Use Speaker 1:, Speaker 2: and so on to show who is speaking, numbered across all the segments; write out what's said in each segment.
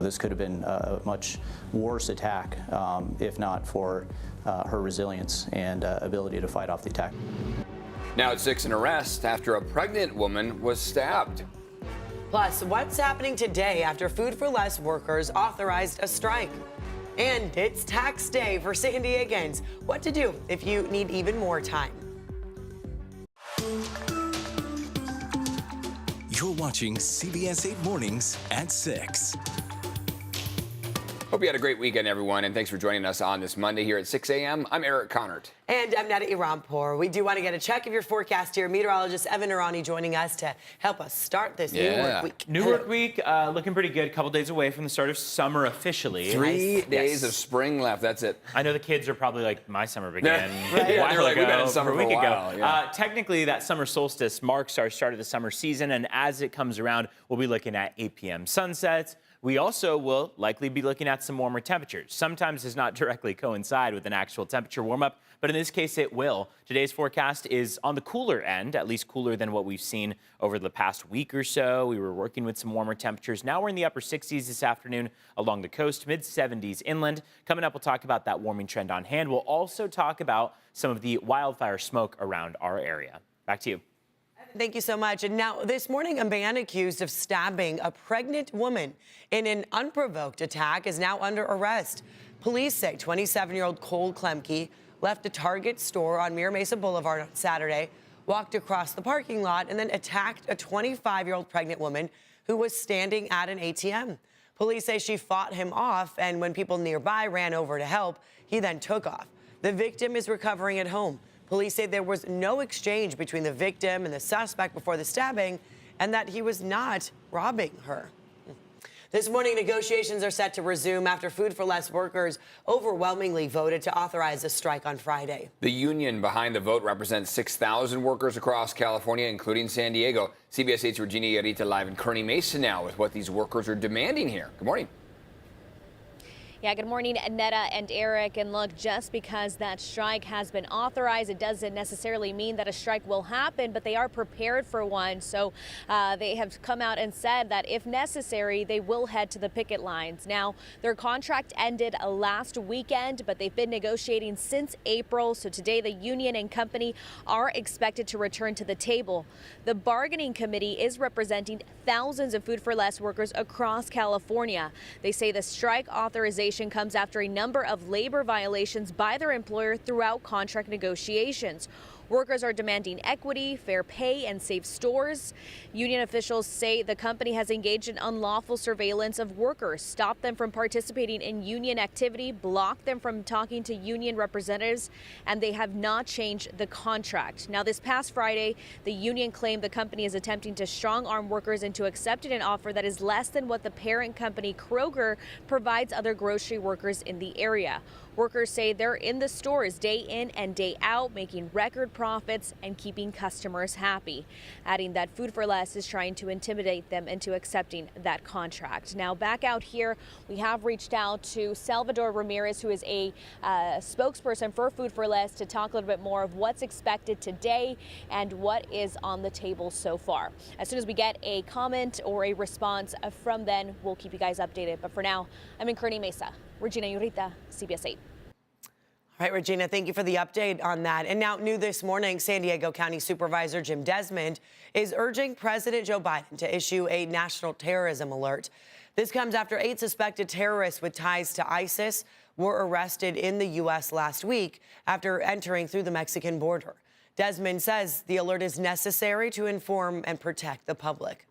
Speaker 1: This could have been a much worse attack if not for her resilience and ability to fight off the attack.
Speaker 2: Now at 6, an arrest after a pregnant woman was stabbed.
Speaker 3: Plus, what's happening today after Food for Less workers authorized a strike? And it's tax day for San Diegans. What to do if you need even more time.
Speaker 4: You're watching CBS 8 Mornings at 6.
Speaker 2: Hope you had a great weekend, everyone, and thanks for joining us on this Monday here at 6 a.m. I'm Eric Connert.
Speaker 3: And I'm Nada Irampour. We do want to get a check of your forecast here. Meteorologist Evan Irani joining us to help us start this new work week.
Speaker 5: New work week looking pretty good. A couple days away from the start of summer officially.
Speaker 2: 3 days of spring left. That's it.
Speaker 5: I know the kids are probably like, my summer began
Speaker 2: Right.
Speaker 5: a while
Speaker 2: We've been in
Speaker 5: ago,
Speaker 2: summer
Speaker 5: a
Speaker 2: for a
Speaker 5: week
Speaker 2: while.
Speaker 5: ago.
Speaker 2: Yeah.
Speaker 5: Technically, that summer solstice marks our start of the summer season, and as it comes around, we'll be looking at 8 p.m. sunsets. We also will likely be looking at some warmer temperatures. Sometimes does not directly coincide with an actual temperature warm-up, but in this case it will. Today's forecast is on the cooler end, at least cooler than what we've seen over the past week or so. We were working with some warmer temperatures. Now we're in the upper 60s this afternoon along the coast, mid-70s inland. Coming up, we'll talk about that warming trend on hand. We'll also talk about some of the wildfire smoke around our area. Back to you.
Speaker 3: Thank you so much. And now this morning, a man accused of stabbing a pregnant woman in an unprovoked attack is now under arrest. Police say 27-year-old Cole Klemke left a Target store on Mira Mesa Boulevard on Saturday, walked across the parking lot, and then attacked a 25-year-old pregnant woman who was standing at an ATM. Police say she fought him off, and when people nearby ran over to help, he then took off. The victim is recovering at home. Police say there was no exchange between the victim and the suspect before the stabbing and that he was not robbing her. This morning, negotiations are set to resume after Food for Less workers overwhelmingly voted to authorize a strike on Friday.
Speaker 2: The union behind the vote represents 6,000 workers across California, including San Diego. CBS 8's Regina Yarita live in Kearny Mesa now with what these workers are demanding here. Good morning.
Speaker 6: Yeah, good morning, Netta and Eric. And look, just because that strike has been authorized, it doesn't necessarily mean that a strike will happen, but they are prepared for one. So they have come out and said that if necessary, they will head to the picket lines. Now, their contract ended last weekend, but they've been negotiating since April. So today, the union and company are expected to return to the table. The bargaining committee is representing thousands of Food for Less workers across California. They say the strike authorization comes after a number of labor violations by their employer throughout contract negotiations. Workers are demanding equity, fair pay, and safe stores. Union officials say the company has engaged in unlawful surveillance of workers, stopped them from participating in union activity, blocked them from talking to union representatives, and they have not changed the contract. Now, this past Friday, the union claimed the company is attempting to strong-arm workers into accepting an offer that is less than what the parent company, Kroger, provides other grocery workers in the area. Workers say they're in the stores day in and day out, making record profits and keeping customers happy, adding that Food for Less is trying to intimidate them into accepting that contract. Now, back out here, we have reached out to Salvador Ramirez, who is a spokesperson for Food for Less, to talk a little bit more of what's expected today and what is on the table so far. As soon as we get a comment or a response from them, we'll keep you guys updated. But for now, I'm in Kearny Mesa. Regina Yarita, CBS 8.
Speaker 3: All right, Regina, thank you for the update on that. And now, new this morning, San Diego County Supervisor Jim Desmond is urging President Joe Biden to issue a national terrorism alert. This comes after 8 suspected terrorists with ties to ISIS were arrested in the U.S. last week after entering through the Mexican border. Desmond says the alert is necessary to inform and protect the public.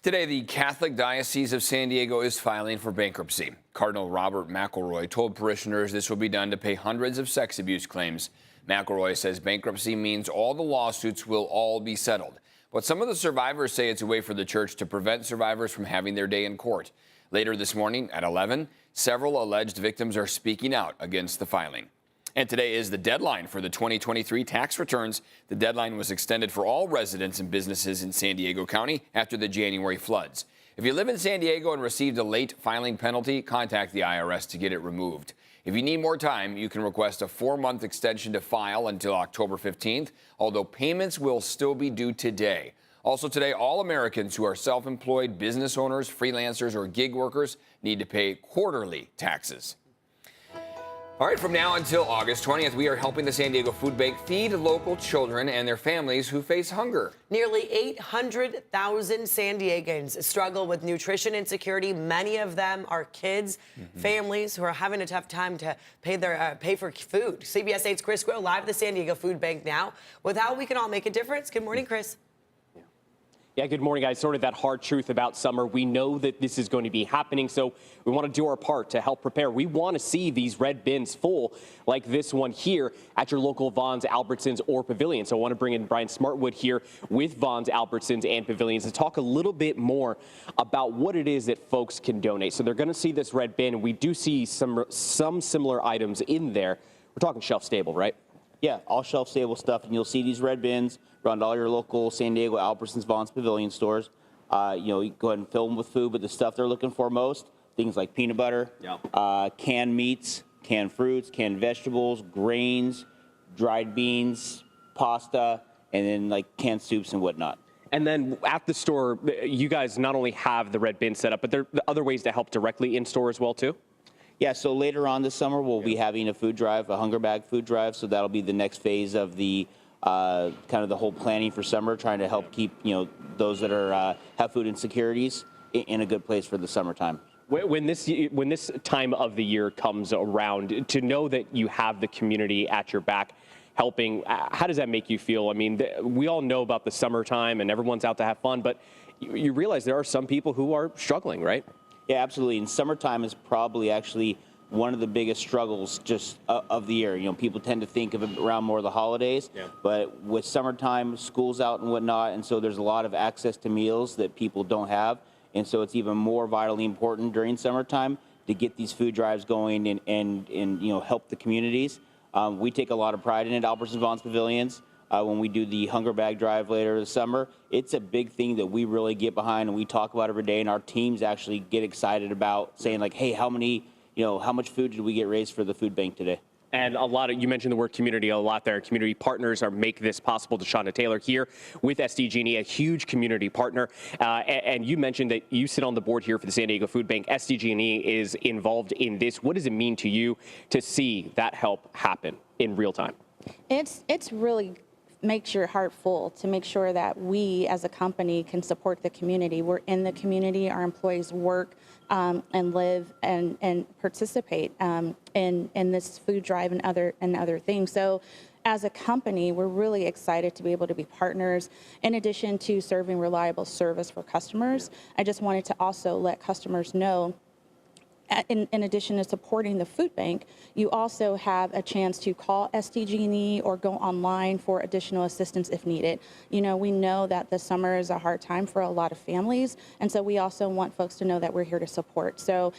Speaker 2: Today, the Catholic Diocese of San Diego is filing for bankruptcy. Cardinal Robert McElroy told parishioners this will be done to pay hundreds of sex abuse claims. McElroy says bankruptcy means all the lawsuits will all be settled. But some of the survivors say it's a way for the church to prevent survivors from having their day in court. Later this morning at 11, several alleged victims are speaking out against the filing. And today is the deadline for the 2023 tax returns. The deadline was extended for all residents and businesses in San Diego County after the January floods. If you live in San Diego and received a late filing penalty, contact the IRS to get it removed. If you need more time, you can request a 4-month extension to file until October 15th, although payments will still be due today. Also today, all Americans who are self-employed, business owners, freelancers, or gig workers need to pay quarterly taxes. All right, from now until August 20th, we are helping the San Diego Food Bank feed local children and their families who face hunger.
Speaker 3: Nearly 800,000 San Diegans struggle with nutrition insecurity. Many of them are kids, families who are having a tough time to pay for food. CBS 8's Chris Grill live at the San Diego Food Bank now with how we can all make a difference. Good morning, Chris.
Speaker 7: Yeah, good morning, guys. Sort of that hard truth about summer. We know that this is going to be happening, so we want to do our part to help prepare. We want to see these red bins full, like this one here at your local Vons, Albertsons, or Pavilion. So I want to bring in Brian Smartwood here with Vons, Albertsons, and Pavilions to talk a little bit more about what it is that folks can donate. So they're going to see this red bin. We do see some similar items in there. We're talking shelf stable, right?
Speaker 8: Yeah, all shelf stable stuff, and you'll see these red bins around all your local San Diego Albertsons, Vons, Pavilion stores. You go ahead and fill them with food, but the stuff they're looking for most, things like peanut butter, canned meats, canned fruits, canned vegetables, grains, dried beans, pasta, and then like canned soups and whatnot.
Speaker 7: And then at the store, you guys not only have the red bin set up, but there are other ways to help directly in store as well, too?
Speaker 8: Yeah, so later on this summer, we'll be having a food drive, a hunger bag food drive. So that'll be the next phase of the kind of the whole planning for summer, trying to help keep those that are have food insecurities in a good place for the summertime.
Speaker 7: When this time of the year comes around, to know that you have the community at your back helping, how does that make you feel? I mean, we all know about the summertime and everyone's out to have fun, but you realize there are some people who are struggling, right?
Speaker 8: Yeah, absolutely. And summertime is probably actually one of the biggest struggles just of the year. People tend to think of it around more of the holidays, but with summertime, school's out and whatnot, and so there's a lot of access to meals that people don't have. And so it's even more vitally important during summertime to get these food drives going and help the communities. We take a lot of pride in it, Albertsons, Vons, Pavilions. When we do the hunger bag drive later this summer, it's a big thing that we really get behind and we talk about every day, and our teams actually get excited about saying like, hey, how much food did we get raised for the food bank today?
Speaker 7: And you mentioned the word community a lot there. Community partners make this possible. Deshauna Taylor here with SDG&E, a huge community partner. And you mentioned that you sit on the board here for the San Diego Food Bank. SDG&E is involved in this. What does it mean to you to see that help happen in real time?
Speaker 9: It's really makes your heart full to make sure that we as a company can support the community. We're in the community, our employees work and live and participate in this food drive and other things. So as a company, we're really excited to be able to be partners. In addition to serving reliable service for customers, I just wanted to also let customers know, in addition to supporting the food bank, you also have a chance to call SDG&E or go online for additional assistance if needed. We know that the summer is a hard time for a lot of families, and so we also want folks to know that we're here to support. So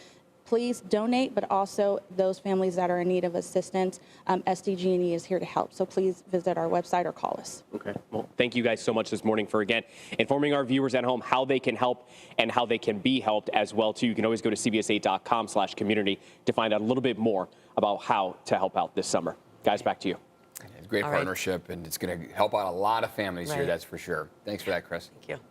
Speaker 9: please donate, but also those families that are in need of assistance, SDG&E is here to help. So please visit our website or call us.
Speaker 7: Okay. Well, thank you guys so much this morning for, again, informing our viewers at home how they can help and how they can be helped as well, too. You can always go to cbs8.com/community to find out a little bit more about how to help out this summer. Guys, back to you.
Speaker 2: It's a great partnership, and it's going to help out a lot of families here, that's for sure. Thanks for that, Chris.
Speaker 3: Thank you.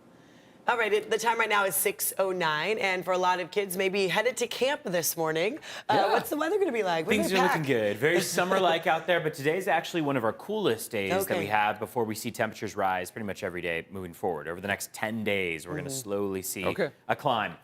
Speaker 3: All right, the time right now is 6:09, and for a lot of kids, maybe headed to camp this morning. What's the weather going to be like?
Speaker 5: Things are looking good. Very summer-like out there, but today's actually one of our coolest days that we have before we see temperatures rise pretty much every day moving forward. Over the next 10 days, we're going to slowly see a climb.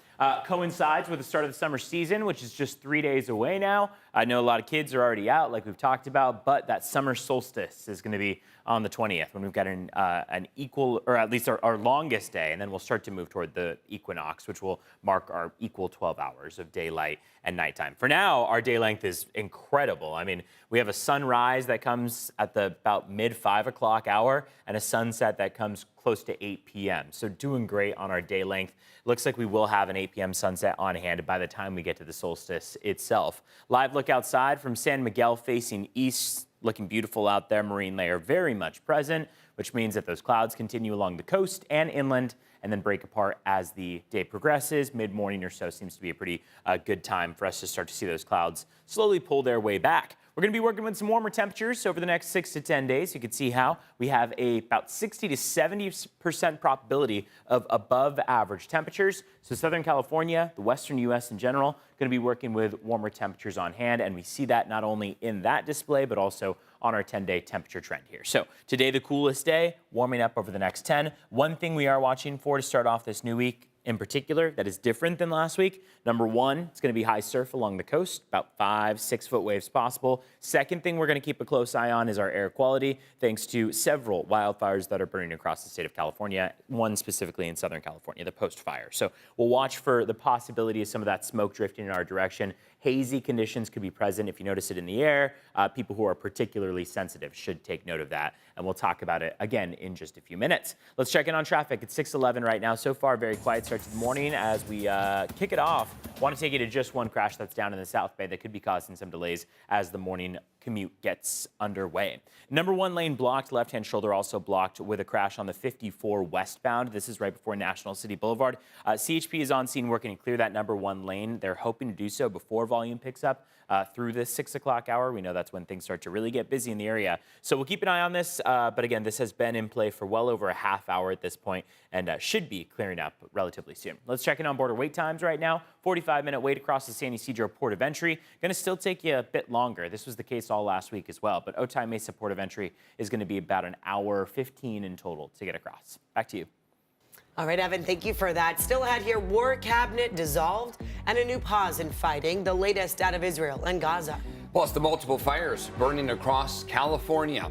Speaker 5: Coincides with the start of the summer season, which is just 3 days away now. I know a lot of kids are already out, like we've talked about, but that summer solstice is going to be on the 20th when we've got an equal, or at least our longest day, and then we'll start to move toward the equinox, which will mark our equal 12 hours of daylight and nighttime. For now, our day length is incredible. I mean, we have a sunrise that comes at the about mid 5 o'clock hour and a sunset that comes close to 8 p.m. So doing great on our day length. Looks like we will have an 8 p.m. sunset on hand by the time we get to the solstice itself. Live look outside from San Miguel facing east. Looking beautiful out there. Marine layer very much present, which means that those clouds continue along the coast and inland and then break apart as the day progresses. Mid-morning or so seems to be a pretty good time for us to start to see those clouds slowly pull their way back. We're going to be working with some warmer temperatures over the next 6 to 10 days. You can see how we have about 60 to 70% probability of above average temperatures. So Southern California, the western U.S. in general, going to be working with warmer temperatures on hand. And we see that not only in that display, but also on our 10-day temperature trend here. So today, the coolest day, warming up over the next 10. One thing we are watching for to start off this new week in particular that is different than last week. Number one, it's going to be high surf along the coast, about 5-6 foot waves possible. Second thing we're going to keep a close eye on is our air quality, thanks to several wildfires that are burning across the state of California, one specifically in Southern California, the Post Fire. So we'll watch for the possibility of some of that smoke drifting in our direction. Hazy conditions could be present if you notice it in the air. People who are particularly sensitive should take note of that. And we'll talk about it again in just a few minutes. Let's check in on traffic. It's 6:11 right now. So far, very quiet start to the morning. As we kick it off, want to take you to just one crash that's down in the South Bay that could be causing some delays as the morning commute gets underway. Number one lane blocked, left-hand shoulder also blocked with a crash on the 54 westbound. This is right before National City Boulevard. CHP is on scene working to clear that number one lane. They're hoping to do so before volume picks up through this 6 o'clock hour. We know that's when things start to really get busy in the area. So we'll keep an eye on this. But again, this has been in play for well over a half hour at this point and should be clearing up relatively soon. Let's check in on border wait times right now. 45-minute wait across the San Ysidro port of entry. Going to still take you a bit longer. This was the case all last week as well. But Otay Mesa port of entry is going to be about an hour 15 in total to get across. Back to you.
Speaker 3: All right, Evan, thank you for that. Still ahead here, war cabinet dissolved and a new pause in fighting, the latest out of Israel and Gaza.
Speaker 2: Plus the multiple fires burning across California.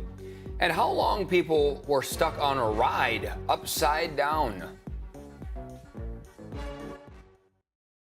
Speaker 2: And how long people were stuck on a ride upside down.